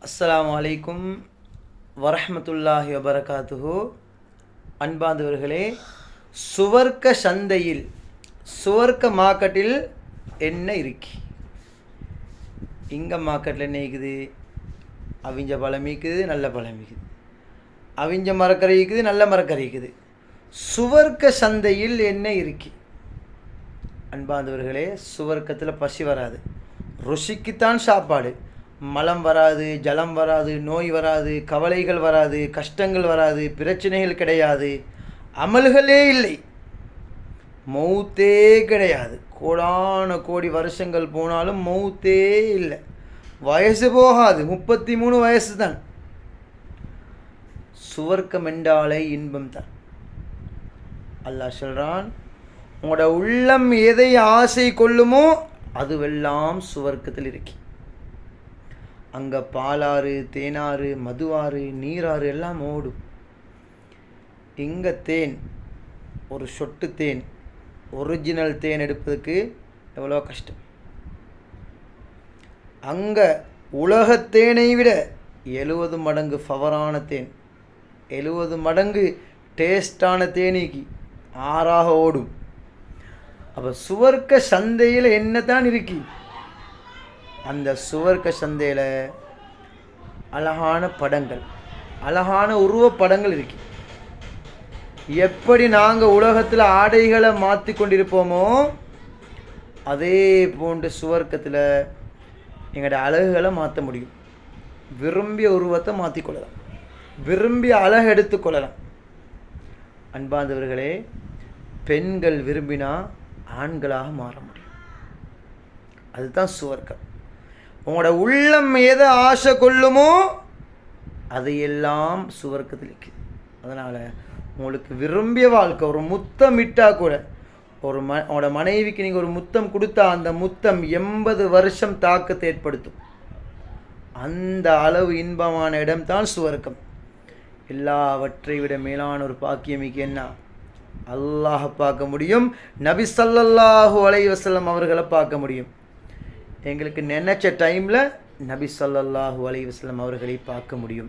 அஸ்ஸலாமு அலைக்கும் வரஹ்மத்துல்லாஹி வபரகாத்துஹு. அன்பாந்தவர்களே, சுவர்க்க சந்தையில், சுவர்க்க மார்க்கெட்டில் என்ன இருக்கு? இங்கே மார்க்கெட்டில் என்ன இருக்குது? அவிஞ்ச பழம் இருக்குது, நல்ல பழம் இருக்குது. அவிஞ்ச மரக்கறி இருக்குது, நல்ல மரக்கறி இருக்குது. சுவர்க்க சந்தையில் என்ன இருக்கு? அன்பாந்தவர்களே, சுவர்க்கத்தில் பசி வராது, ருசிக்குத்தான் சாப்பாடு. மலம் வராது, ஜலம் வராது, நோய் வராது, கவலைகள் வராது, கஷ்டங்கள் வராது, பிரச்சனைகள் கிடையாது, அமல்களே இல்லை, மௌத்தே கிடையாது. கோடான கோடி வருஷங்கள் போனாலும் மௌத்தே இல்லை, வயசு போகாது, 33 வயசு தான். சுவர்க்கம் என்றாலே இன்பம் தான். அல்லாஹ் சொல்கிறான், உங்களோட உள்ளம் எதை ஆசை கொள்ளுமோ அதுவெல்லாம் சுவர்க்கத்தில் இருக்கு. அங்கே பாலாறு, தேனாறு, மதுவாறு, நீராறு எல்லாம் ஓடும். இங்கே தேன், ஒரு சொட்டு தேன், ஒரிஜினல் தேன் எடுப்பதுக்கு எவ்வளோ கஷ்டம். அங்கே உலக தேனை விட 70 மடங்கு ஃபவரான தேன், 70 மடங்கு டேஸ்டான தேனீக்கு ஆறாக ஓடும். அப்போ சுவர்க்க சந்தையில் என்ன தான் இருக்கு? அந்த சுவர்க்க சந்தையில் அழகான படங்கள், அழகான உருவப்படங்கள் இருக்கு. எப்படி நாங்கள் உலகத்தில் ஆடைகளை மாற்றி கொண்டிருப்போமோ அதே போன்று சுவர்க்கத்தில் எங்களோட அழகுகளை மாற்ற முடியும். விரும்பிய உருவத்தை மாற்றிக்கொள்ளலாம், விரும்பிய அழகு எடுத்துக்கொள்ளலாம். அன்பார்ந்தவர்களே, பெண்கள் விரும்பினா ஆண்களாக மாற முடியும். அதுதான் சுவர்க்கம். உங்களோட உள்ளம் எதை ஆசை கொள்ளுமோ அதையெல்லாம் சுவர்க்கத்தில் இருக்குது. அதனால் உங்களுக்கு விரும்பிய வாழ்க்கை, ஒரு முத்தம் இட்டால் கூட, உங்களோட மனைவிக்கு நீங்கள் ஒரு முத்தம் கொடுத்தா அந்த முத்தம் 80 வருஷம் தாக்கத்தை ஏற்படுத்தும். அந்த அளவு இன்பமான இடம்தான் சுவர்க்கம். எல்லாவற்றை விட மேலான ஒரு பாக்கியமிக்கு என்ன? அல்லாஹ் பார்க்க முடியும், நபி ஸல்லல்லாஹு அலைஹி வஸல்லம் அவர்களை பார்க்க முடியும். எங்களுக்கு நினைச்ச டைமில் நபி ஸல்லல்லாஹு அலைஹி வஸல்லம் அவர்களை பார்க்க முடியும்.